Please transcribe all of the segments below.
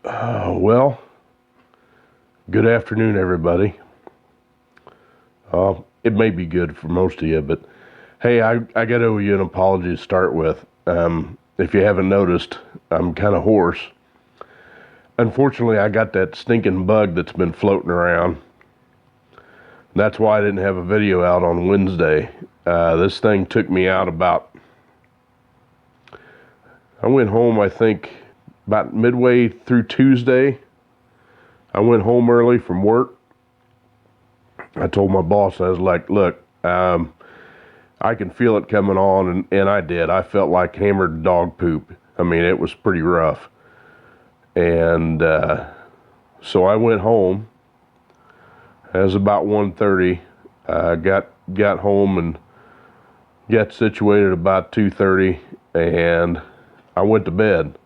Well, good afternoon, everybody. It may be good for most of you, but hey, I got to owe you an apology to start with. If you haven't noticed, I'm kind of hoarse. Unfortunately, I got that stinking bug that's been floating around. That's why I didn't have a video out on Wednesday. This thing took me out I went home, I think, about midway through Tuesday. I went home early from work. I told my boss, I was like, look, I can feel it coming on, and I did. I felt like hammered dog poop. I mean, it was pretty rough. And so I went home. It was about 1:30. Got home and got situated about 2:30, and I went to bed.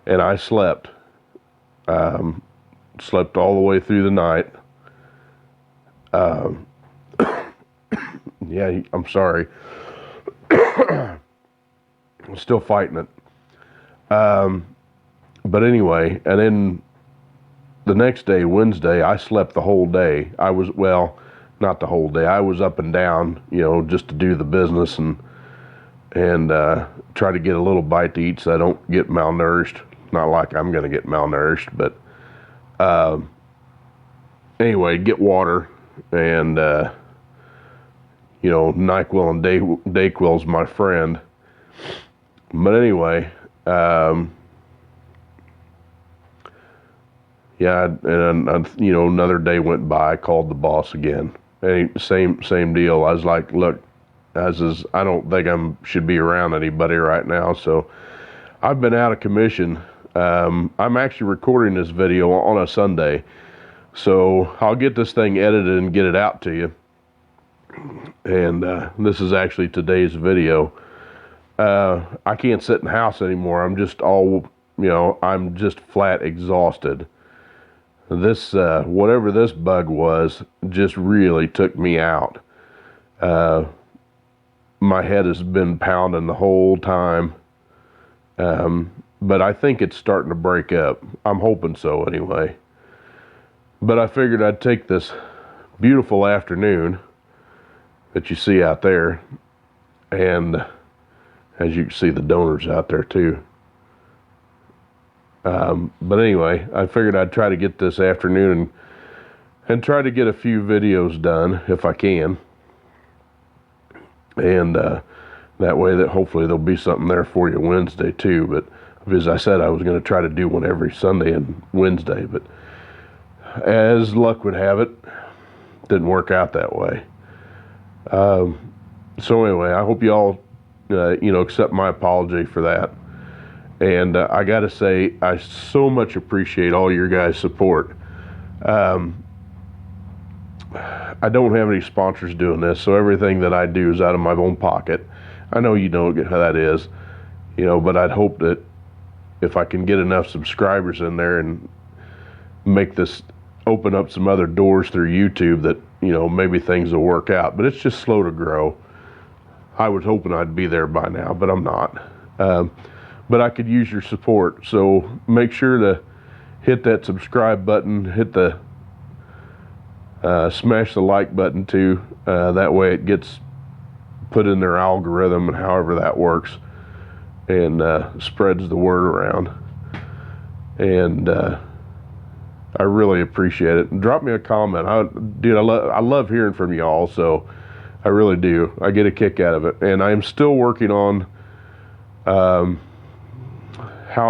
And I slept. Slept all the way through the night. Yeah, I'm sorry. I'm still fighting it. But anyway, and then the next day, Wednesday, I slept the whole day. Well, not the whole day. I was up and down, just to do the business and try to get a little bite to eat so I don't get malnourished. Not like I'm going to get malnourished, but anyway, get water and NyQuil and Dayquil's my friend. But anyway, yeah, and another day went by. I called the boss again. Same deal. I was like, look, I don't think should be around anybody right now. So I've been out of commission. I'm actually recording this video on a Sunday, so I'll get this thing edited and get it out to you. And this is actually today's video. I can't sit in the house anymore. I'm just I'm just flat exhausted. This, whatever this bug was, just really took me out. My head has been pounding the whole time. But I think it's starting to break up. I'm hoping so anyway. But I figured I'd take this beautiful afternoon that you see out there, and as you can see, the donors out there too. But anyway, I figured I'd try to get this afternoon and try to get a few videos done if I can. And that way that hopefully there'll be something there for you Wednesday too. But as I said, I was going to try to do one every Sunday and Wednesday, but as luck would have it, didn't work out that way. So anyway, I hope you all, accept my apology for that. And I got to say, I so much appreciate all your guys' support. I don't have any sponsors doing this, so everything that I do is out of my own pocket. I know you know how that is, but I'd hope that if I can get enough subscribers in there and make this open up some other doors through YouTube, that, maybe things will work out. But it's just slow to grow. I was hoping I'd be there by now, but I'm not. But I could use your support. So make sure to hit that subscribe button, hit the smash the like button too. That way it gets put in their algorithm, and however that works, and spreads the word around. And I really appreciate it. And drop me a comment. I love hearing from y'all, so I really do. I get a kick out of it. And I am still working on how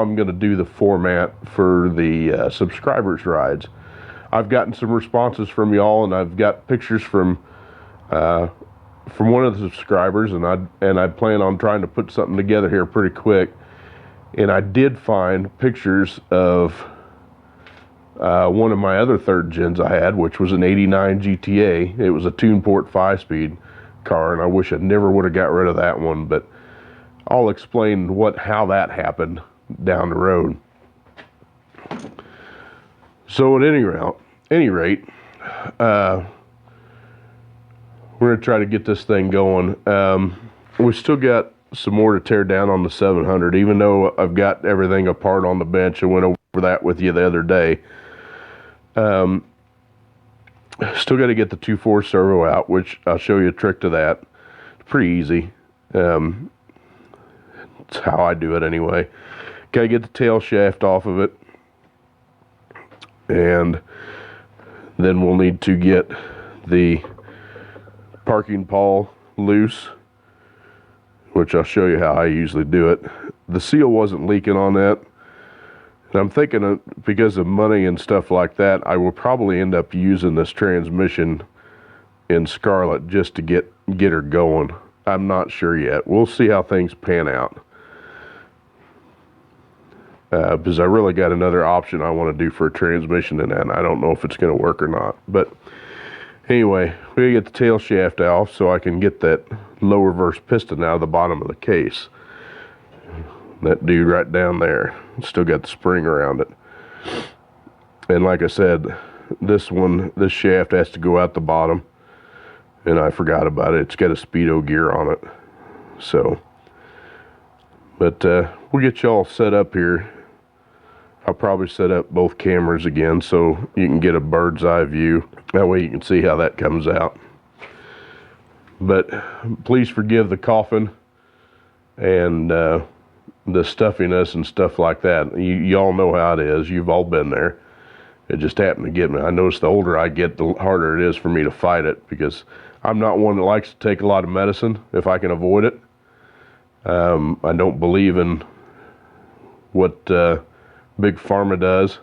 I'm going to do the format for the subscribers rides. I've gotten some responses from y'all, and I've got pictures from one of the subscribers, and I plan on trying to put something together here pretty quick. And I did find pictures of one of my other third gens I had, which was an '89 GTA. It was a Tuneport 5-speed car, and I wish I never would have got rid of that one, but I'll explain how that happened down the road. So at any rate, we're going to try to get this thing going. We still got some more to tear down on the 700, even though I've got everything apart on the bench. I went over that with you the other day. Still got to get the 2.4 servo out, which I'll show you a trick to that. It's pretty easy. It's how I do it anyway. Got to get the tail shaft off of it. And then we'll need to get the parking pawl loose, which I'll show you how I usually do it. The seal wasn't leaking on that. And I'm thinking because of money and stuff like that, I will probably end up using this transmission in Scarlet just to get her going. I'm not sure yet. We'll see how things pan out. Because I really got another option I want to do for a transmission in that, and I don't know if it's going to work or not. But anyway, we get the tail shaft off so I can get that low reverse piston out of the bottom of the case. That dude right down there. Still got the spring around it. And like I said, this shaft has to go out the bottom. And I forgot about it. It's got a speedo gear on it. So, but we'll get y'all set up here. I'll probably set up both cameras again so you can get a bird's eye view. That way you can see how that comes out. But please forgive the coughing and the stuffiness and stuff like that. Y'all know how it is. You've all been there. It just happened to get me. I notice the older I get, the harder it is for me to fight it, because I'm not one that likes to take a lot of medicine if I can avoid it. I don't believe in what Big Pharma does.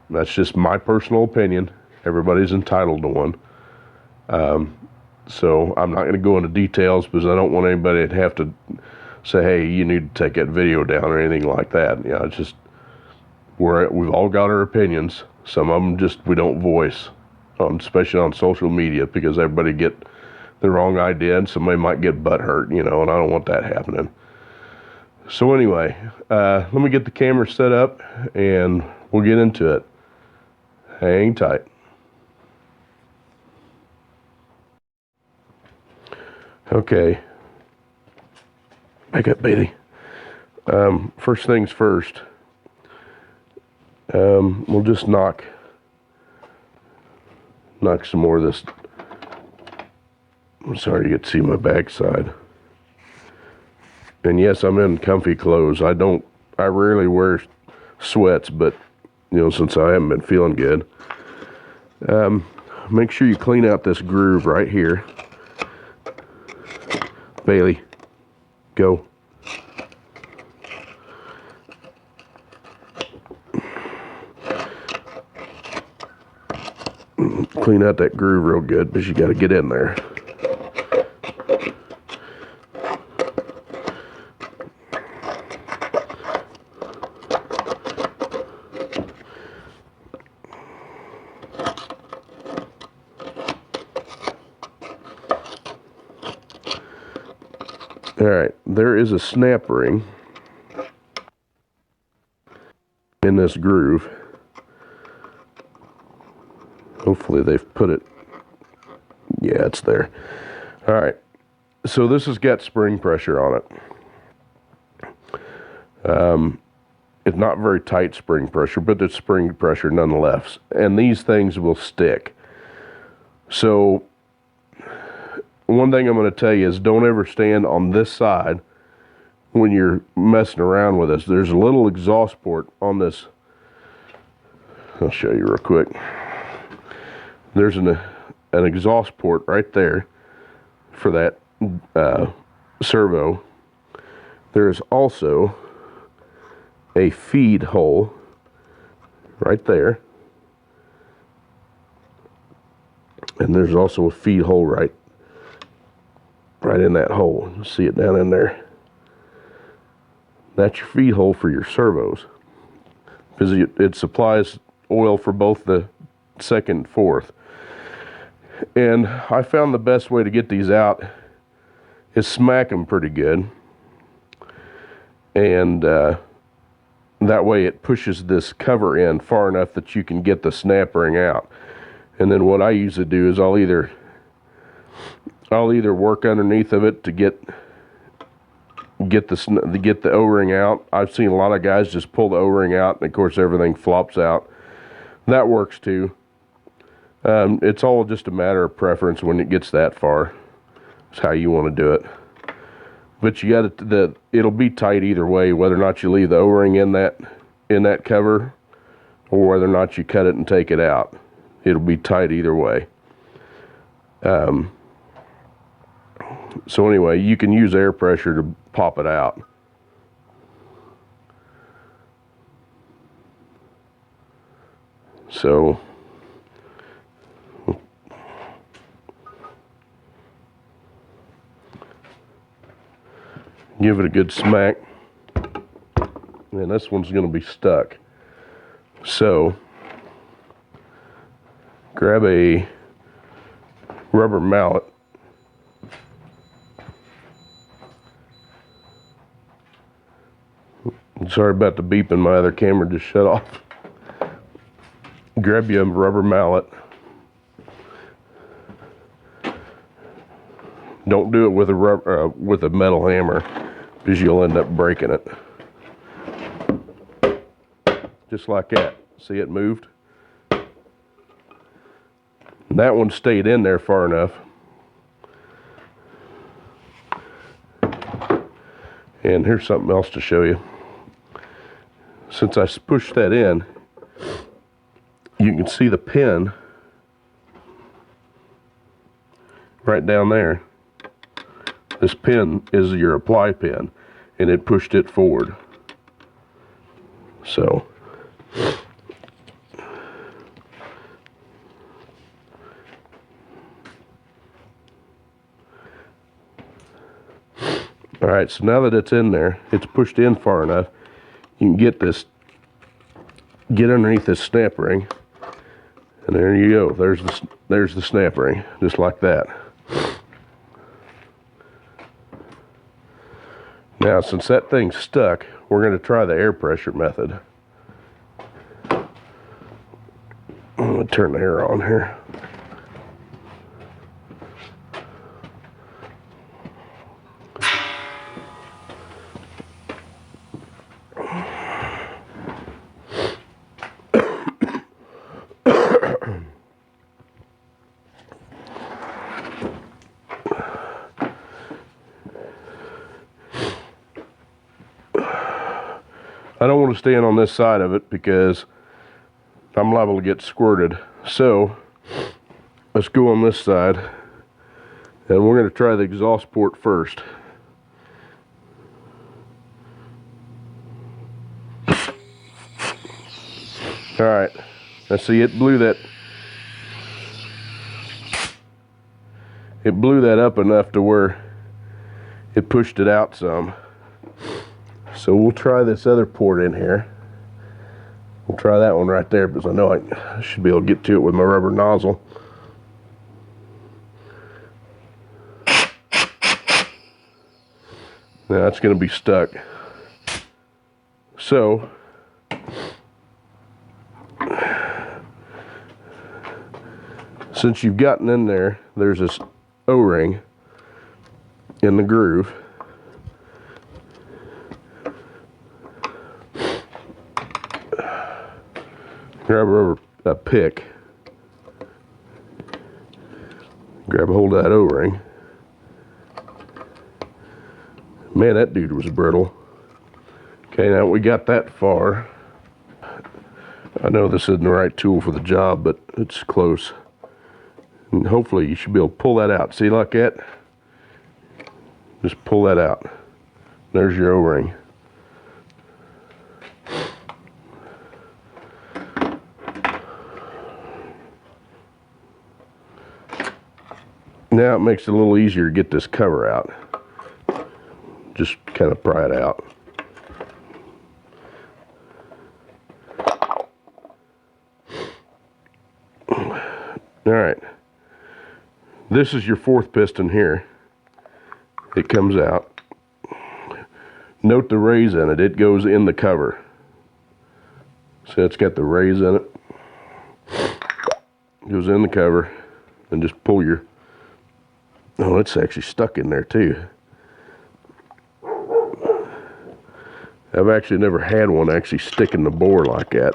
That's just my personal opinion. Everybody's entitled to one. So I'm not going to go into details because I don't want anybody to have to say, hey, you need to take that video down or anything like that. You know, it's just, we've all got our opinions. Some of them just we don't voice, especially on social media, because everybody get the wrong idea and somebody might get butt hurt, you know, and I don't want that happening. So anyway, let me get the camera set up and we'll get into it. Hang tight. Okay. Back up, Bailey. First things first. We'll just knock some more of this. I'm sorry you get to see my backside. And yes, I'm in comfy clothes. I rarely wear sweats, but you know, since I haven't been feeling good. Make sure you clean out this groove right here. Bailey, go. Clean out that groove real good, because you got to get in there. Alright, there is a snap ring in this groove. Hopefully they've put it, yeah, it's there. Alright, so this has got spring pressure on it. It's not very tight spring pressure, but it's spring pressure nonetheless. And these things will stick. So one thing I'm going to tell you is don't ever stand on this side when you're messing around with this. There's a little exhaust port on this. I'll show you real quick. There's an exhaust port right there for that servo. There's also a feed hole right there. And there's also a feed hole right in that hole. You see it down in there. That's your feed hole for your servos, because it supplies oil for both the second and fourth. And I found the best way to get these out is smack them pretty good, and that way it pushes this cover in far enough that you can get the snap ring out. And then what I usually do is I'll either work underneath of it to get get the O-ring out. I've seen a lot of guys just pull the O-ring out, and of course everything flops out. That works too. It's all just a matter of preference when it gets that far. It's how you want to do it. But you got it'll be tight either way, whether or not you leave the O-ring in that cover, or whether or not you cut it and take it out. It'll be tight either way. So anyway, you can use air pressure to pop it out. So give it a good smack. And this one's going to be stuck. So grab a rubber mallet. Sorry about the beeping, my other camera just shut off. Grab you a rubber mallet. Don't do it with a metal hammer, because you'll end up breaking it. Just like that. See, it moved? And that one stayed in there far enough. And here's something else to show you. Since I pushed that in, you can see the pin right down there. This pin is your apply pin, and it pushed it forward. So alright, so now that it's in there, it's pushed in far enough, you can get underneath this snap ring, and there you go. There's the snap ring, just like that. Now, since that thing's stuck, we're going to try the air pressure method. I'm going to turn the air on here. I don't want to stand on this side of it because I'm liable to get squirted. So let's go on this side, and we're going to try the exhaust port first. Alright, let's see, it blew that up enough to where it pushed it out some. So we'll try this other port in here. We'll try that one right there, because I know I should be able to get to it with my rubber nozzle. Now it's going to be stuck. So since you've gotten in there, there's this O-ring in the groove. Grab a pick, grab a hold of that O-ring. Man, that dude was brittle. Okay, now we got that far. I know this isn't the right tool for the job, but it's close. And hopefully you should be able to pull that out. See, like that? Just pull that out. There's your O-ring. Now it makes it a little easier to get this cover out. Just kind of pry it out. Alright. This is your fourth piston here. It comes out. Note the raise in it. It goes in the cover. So it's got the raise in it. Goes in the cover. And just pull your... Oh, it's actually stuck in there too. I've actually never had one actually stick in the bore like that.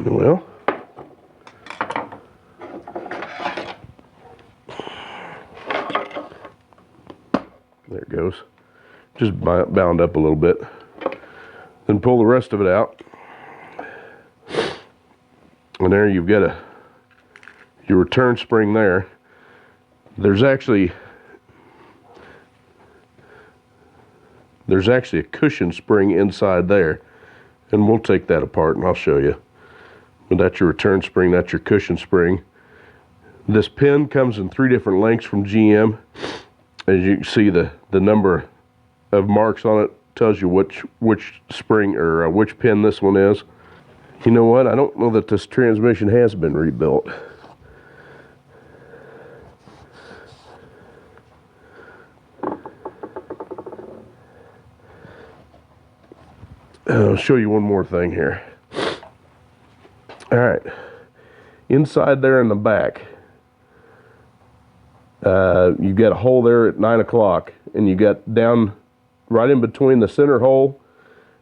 Well, there it goes. Just bound up a little bit. Then pull the rest of it out. And there you've got your return spring there. There's actually a cushion spring inside there. And we'll take that apart and I'll show you. But that's your return spring, that's your cushion spring. This pin comes in 3 different lengths from GM. As you can see, the number of marks on it tells you which spring or which pin this one is. You know what? I don't know that this transmission has been rebuilt. I'll show you one more thing here. All right, inside there in the back, you've got a hole there at 9 o'clock, and you got down right in between the center hole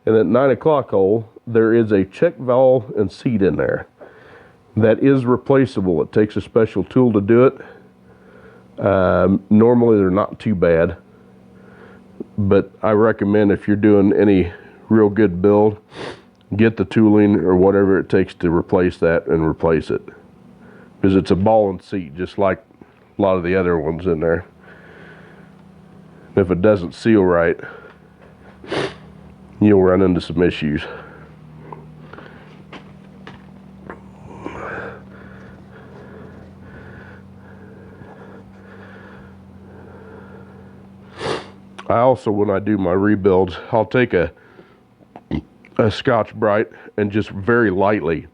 and that 9 o'clock hole, there is a check valve and seat in there. That is replaceable. It takes a special tool to do it. Normally they're not too bad, but I recommend if you're doing any real good build, get the tooling or whatever it takes to replace that and replace it. Because it's a ball and seat, just like a lot of the other ones in there. If it doesn't seal right, you'll run into some issues. I also, when I do my rebuilds, I'll take a Scotch-Brite and just very lightly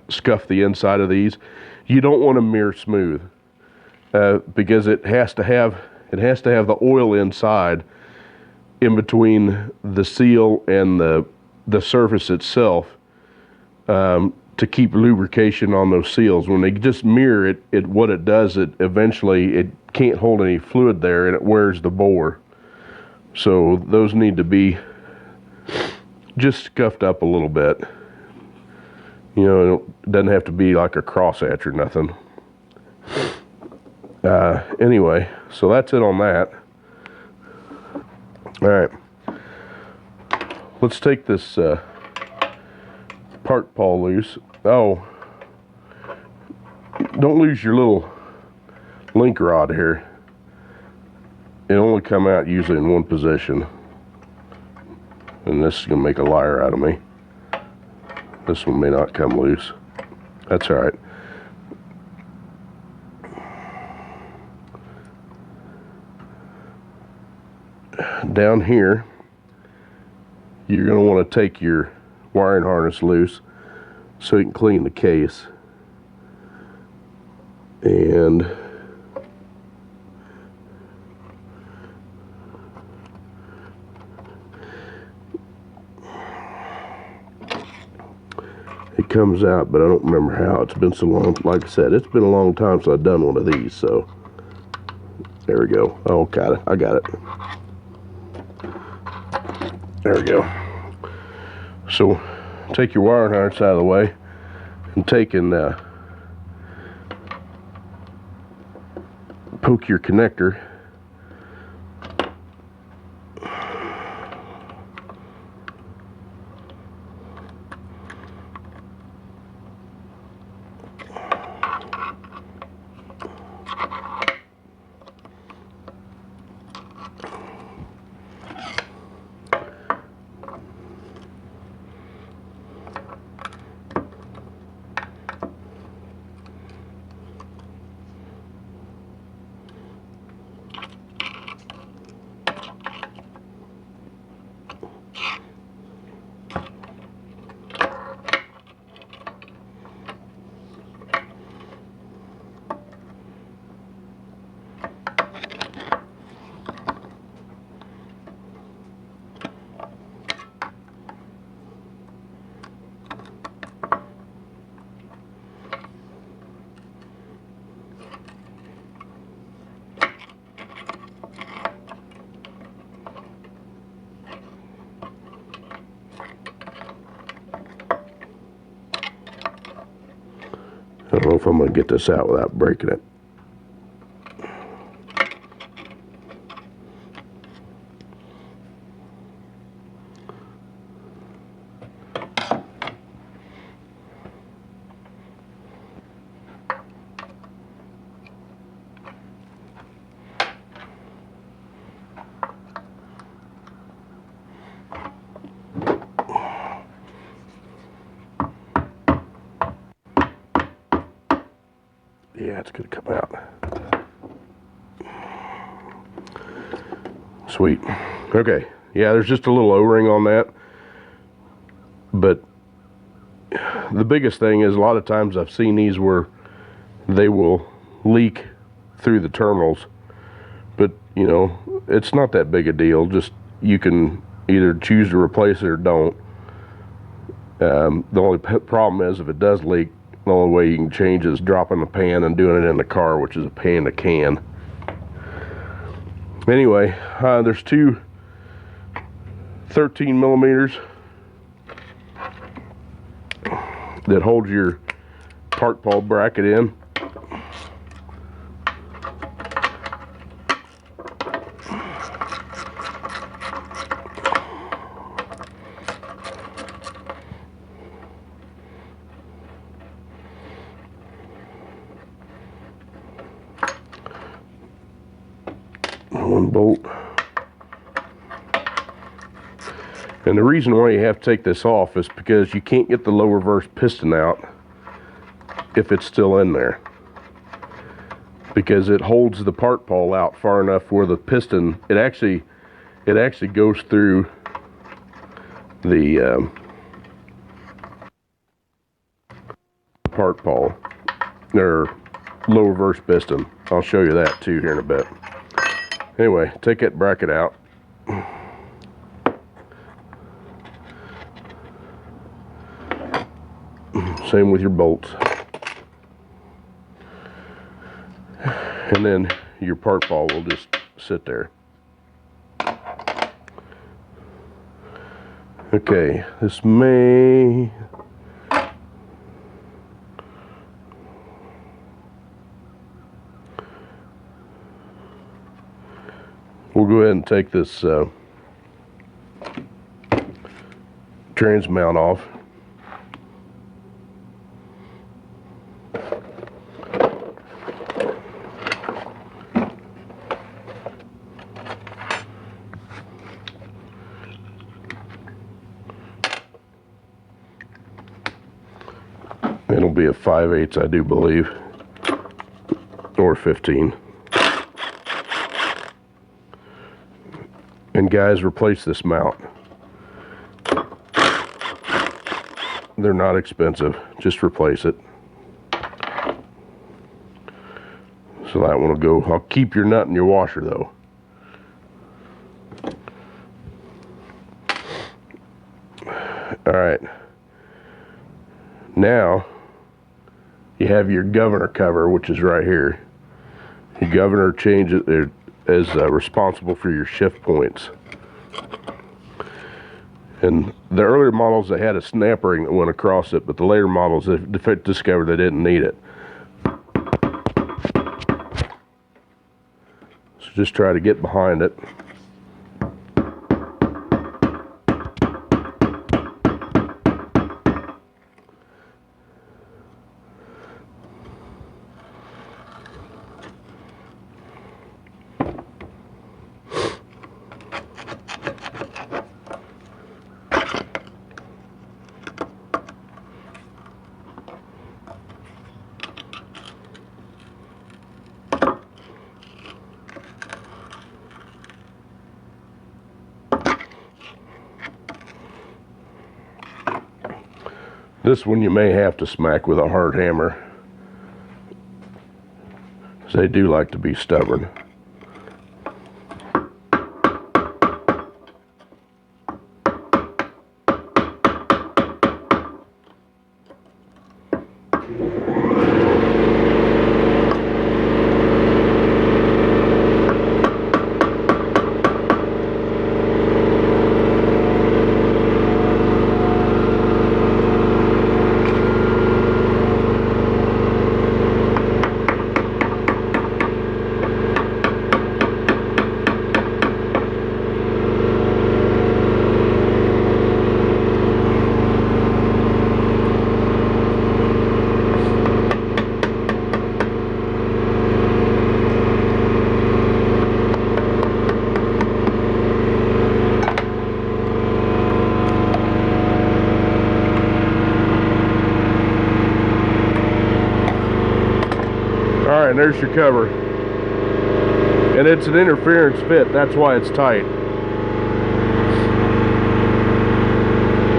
scuff the inside of these. You don't want them mirror smooth because it has to have the oil inside in between the seal and the surface itself to keep lubrication on those seals. When they just mirror it, what it does, it eventually it can't hold any fluid there and it wears the bore. So those need to be just scuffed up a little bit. You know, it doesn't have to be like a crosshatch or nothing. Anyway, so that's it on that. All right, let's take this part pawl loose. Oh, don't lose your little link rod here. It only come out usually in one position. And this is going to make a liar out of me. This one may not come loose. That's all right. Down here, you're going to want to take your wiring harness loose so you can clean the case. And it comes out, but I don't remember how. It's been so long. Like I said, it's been a long time since I've done one of these. So there we go. Oh, got it. I got it. There we go. So take your wiring harness out of the way and take and poke your connector. I don't know if I'm going to get this out without breaking it. Yeah, it's going to come out. Sweet. Okay. Yeah, there's just a little O-ring on that. But the biggest thing is a lot of times I've seen these where they will leak through the terminals. But, you know, it's not that big a deal. Just you can either choose to replace it or don't. The only problem is if it does leak, the only way you can change is dropping the pan and doing it in the car, which is a pain in the can. Anyway, there's two 13 millimeters that hold your part pawl bracket in. One bolt. And the reason why you have to take this off is because you can't get the low reverse piston out if it's still in there, because it holds the part pawl out far enough where the piston, it actually goes through the part pawl, or low reverse piston. I'll show you that too here in a bit. Anyway, take that bracket out. Same with your bolts. And then your part pawl will just sit there. Okay, this may... We'll go ahead and take this trans mount off. It'll be a 5/8, I do believe, or 15. And guys, replace this mount. They're not expensive. Just replace it. So that one will go. I'll keep your nut in your washer though. Alright. Now you have your governor cover, which is right here. Your governor changes is responsible for your shift points. And the earlier models, they had a snap ring that went across it, but the later models, they discovered they didn't need it. So just try to get behind it. This one you may have to smack with a hard hammer, because they do like to be stubborn. Alright, there's your cover. And it's an interference fit, that's why it's tight.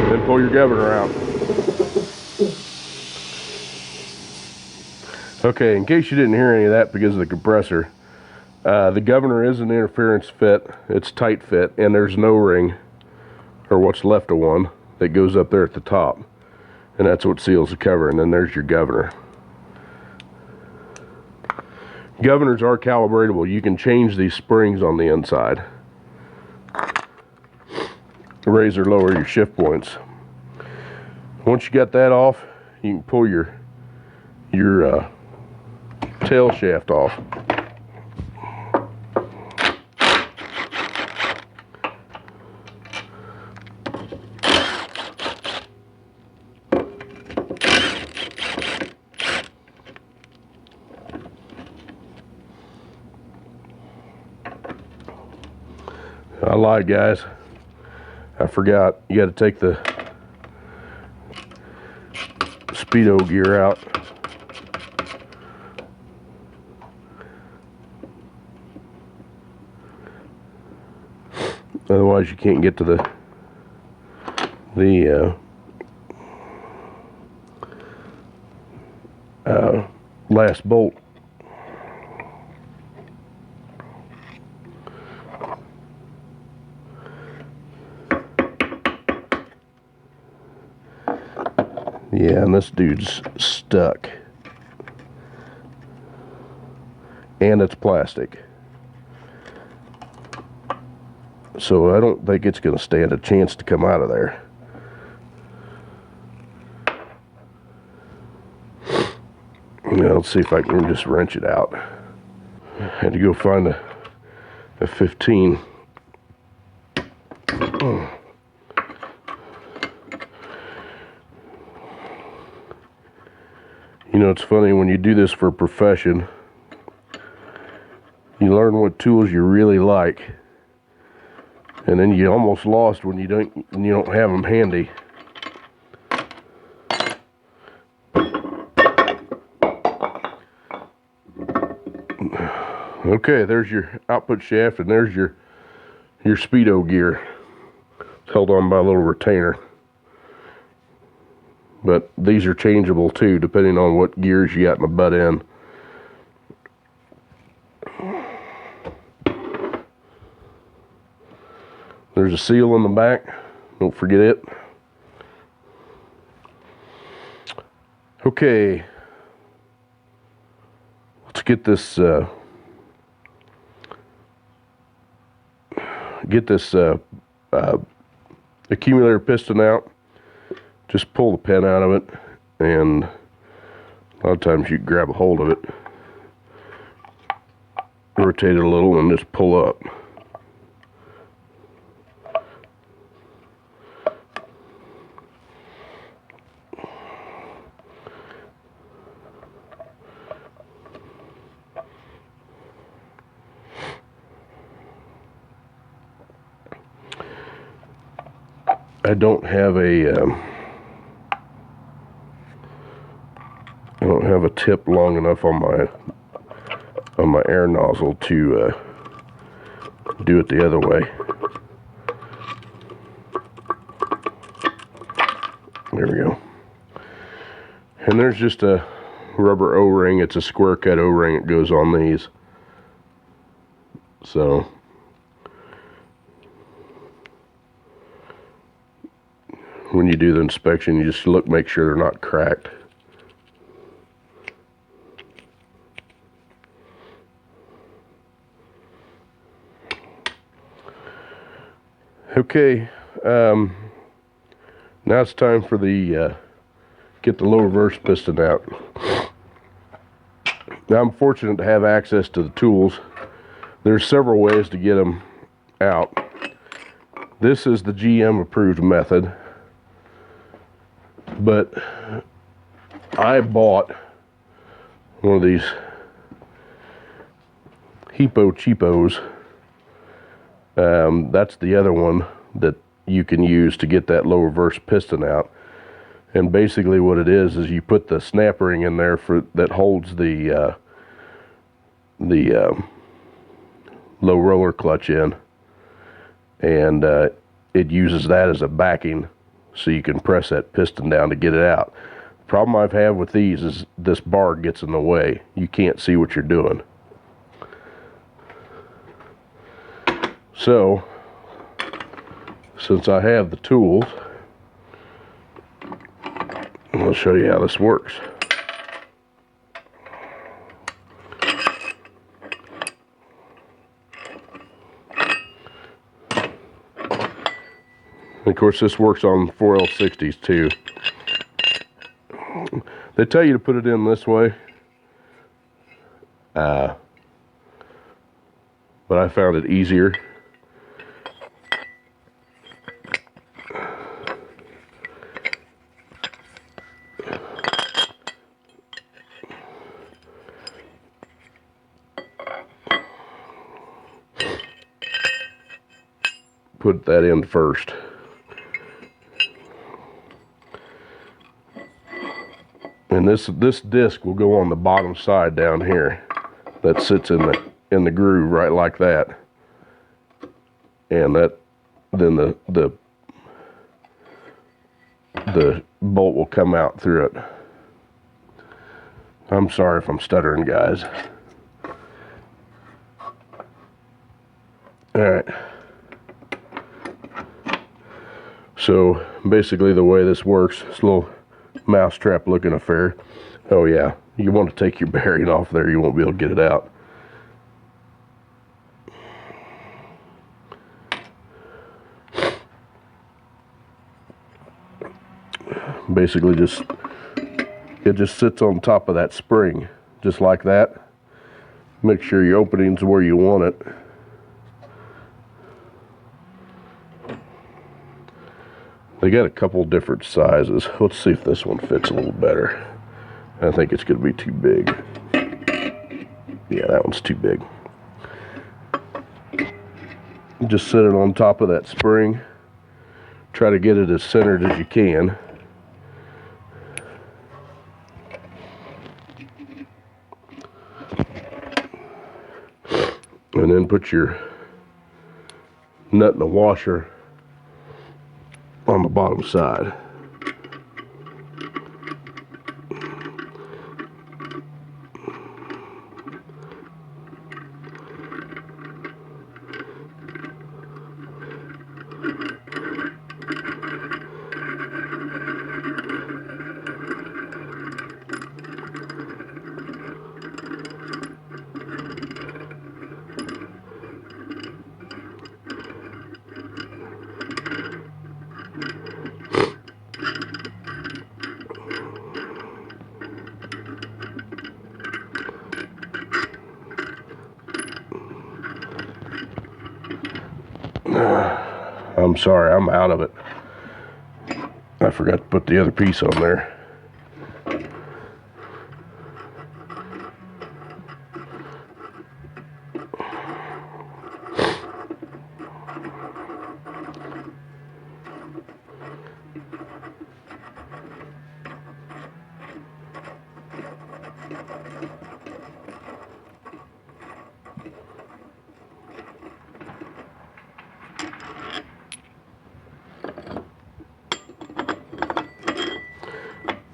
Then pull your governor out. Okay, in case you didn't hear any of that because of the compressor, the governor is an interference fit. It's tight fit, and there's no ring, or what's left of one, that goes up there at the top. And that's what seals the cover, and then there's your governor. Governors are calibratable. You can change these springs on the inside. Raise or lower your shift points. Once you got that off, you can pull your tail shaft off. I lied, guys. I forgot. You got to take the speedo gear out. Otherwise, you can't get to the last bolt. Yeah, and this dude's stuck. And it's plastic. So I don't think it's going to stand a chance to come out of there. Now, let's see if I can just wrench it out. I had to go find a 15. You know, it's funny, when you do this for a profession, you learn what tools you really like, and then you almost lost when you don't have them handy. Okay, there's your output shaft, and there's your speedo gear. It's held on by a little retainer. But these are changeable too, depending on what gears you got in the butt end. There's a seal in the back. Don't forget it. Okay. Let's get this accumulator piston out. Just pull the pin out of it, and a lot of times you grab a hold of it, rotate it a little, and just pull up. I don't have a tip long enough on my air nozzle to do it the other way. There we go. And there's just a rubber O-ring. It's a square cut O-ring that goes on these. So when you do the inspection, you just make sure they're not cracked. Okay, now it's time for the get the low reverse piston out. Now I'm fortunate to have access to the tools. There's several ways to get them out. This is the GM approved method, but I bought one of these Hippo cheapos. That's the other one that you can use to get that low reverse piston out. And basically what it is you put the snap ring in there that holds the the low roller clutch in, and it uses that as a backing so you can press that piston down to get it out. The problem I've had with these is this bar gets in the way. You can't see what you're doing. So, since I have the tools, I'll show you how this works. Of course, this works on 4L60s too. They tell you to put it in this way, but I found it easier. Put that in first. And this disc will go on the bottom side down here. That sits in the groove right like that. And then the bolt will come out through it. I'm sorry if I'm stuttering, guys. Alright. So basically the way this works, it's a little mousetrap looking affair. Oh yeah, you want to take your bearing off there, you won't be able to get it out. Basically it just sits on top of that spring, just like that. Make sure your opening's where you want it. They got a couple different sizes. Let's see if this one fits a little better. I think it's going to be too big. Yeah, that one's too big. Just set it on top of that spring. Try to get it as centered as you can. And then put your nut in the washer on the bottom side. I'm sorry, I'm out of it. I forgot to put the other piece on there.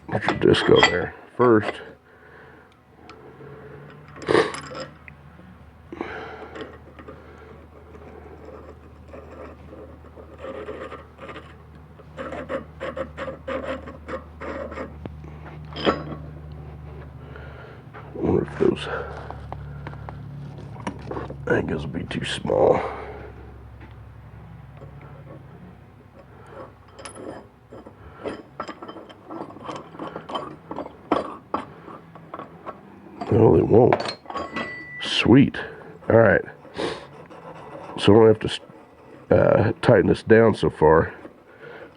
Put your disc on there first. I wonder if those angles will be too small. No, they won't. Sweet. All right. So I don't have to tighten this down so far.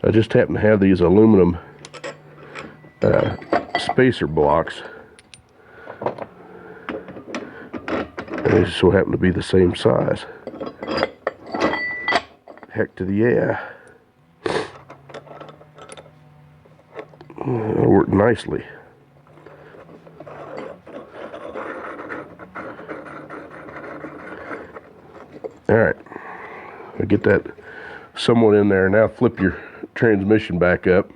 I just happen to have these aluminum spacer blocks. And they so happen to be the same size. Heck to the yeah. It'll work nicely. get that somewhat in there. Now flip your transmission back up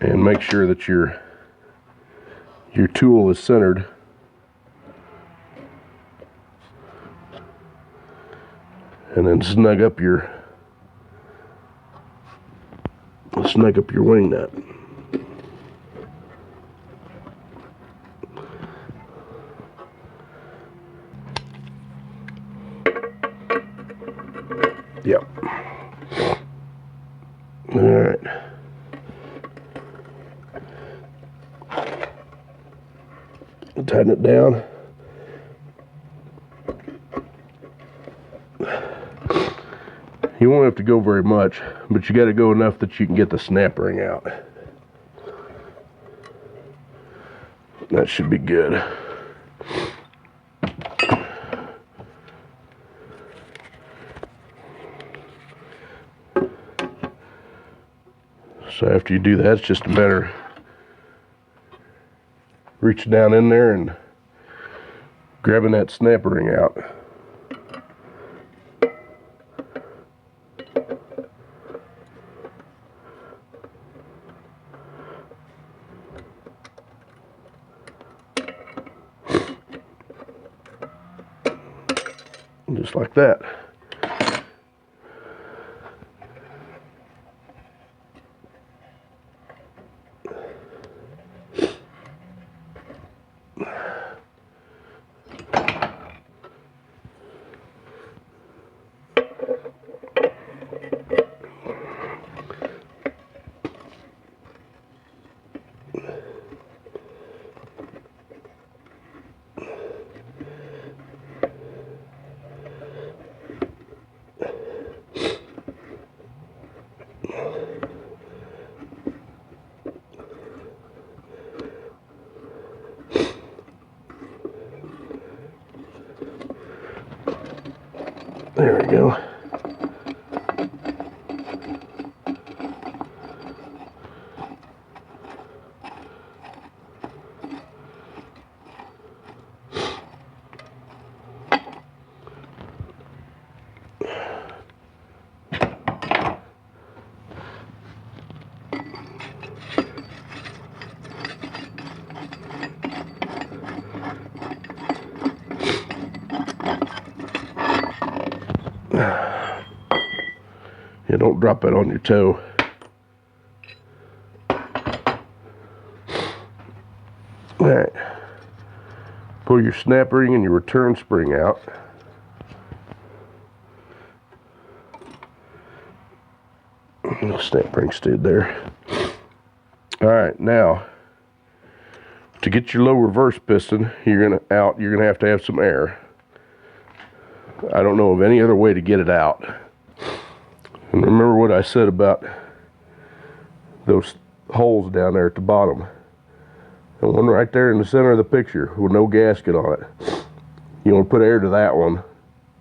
and make sure that your tool is centered. And then snug up your wing nut. Yep. All right. Tighten it down. You won't have to go very much, but you got to go enough that you can get the snap ring out. That should be good. So after you do that, it's just a matter reaching down in there and grabbing that snap ring out. Just like that. There we go. Yeah, don't drop it on your toe. Alright. Pull your snap ring and your return spring out. The snap ring stayed there. Alright, now to get your low reverse piston, you're gonna have to have some air. I don't know of any other way to get it out. And remember what I said about those holes down there at the bottom. And one right there in the center of the picture with no gasket on it. You want to put air to that one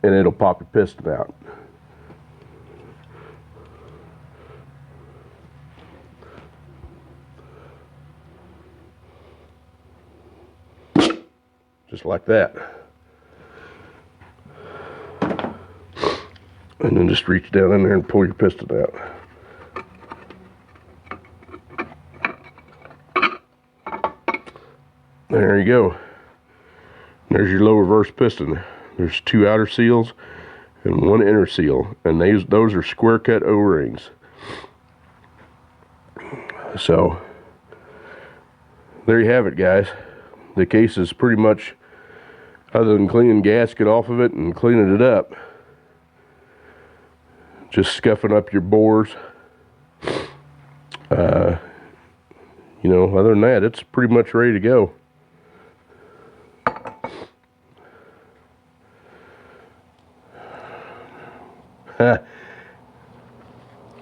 and it'll pop your piston out. Just like that. And then just reach down in there and pull your piston out. There you go. There's your low reverse piston. There's 2 outer seals and 1 inner seal, and those are square cut O-rings. So there you have it, guys. The case is pretty much, other than cleaning gasket off of it and cleaning it up, just scuffing up your bores. You know, other than that, it's pretty much ready to go.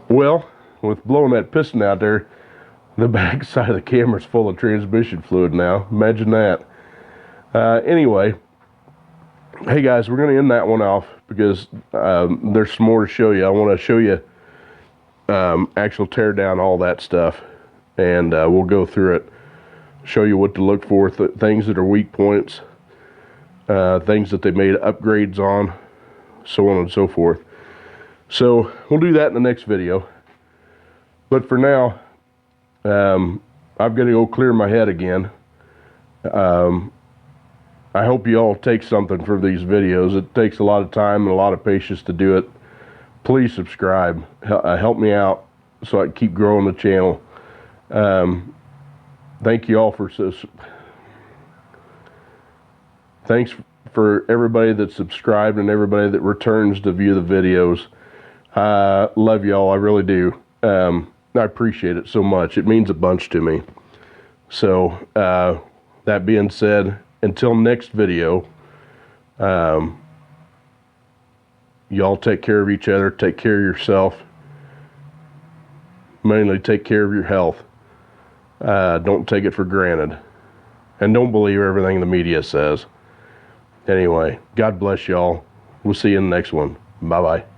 Well, with blowing that piston out there, the back side of the camera's full of transmission fluid now. Imagine that. Anyway, hey guys, we're going to end that one off because there's some more to show you. I want to show you actual tear down, all that stuff, and we'll go through it, show you what to look for, things that are weak points, things that they made upgrades on, so on and so forth. So we'll do that in the next video. But for now, I've got to go clear my head again. I hope you all take something from these videos. It takes a lot of time and a lot of patience to do it. Please subscribe. Help me out so I can keep growing the channel. Thank you all for... Thanks for everybody that subscribed and everybody that returns to view the videos. Love y'all, I really do. I appreciate it so much. It means a bunch to me. So, that being said, until next video, y'all take care of each other, take care of yourself. Mainly take care of your health. Don't take it for granted. And don't believe everything the media says. Anyway, God bless y'all. We'll see you in the next one. Bye-bye.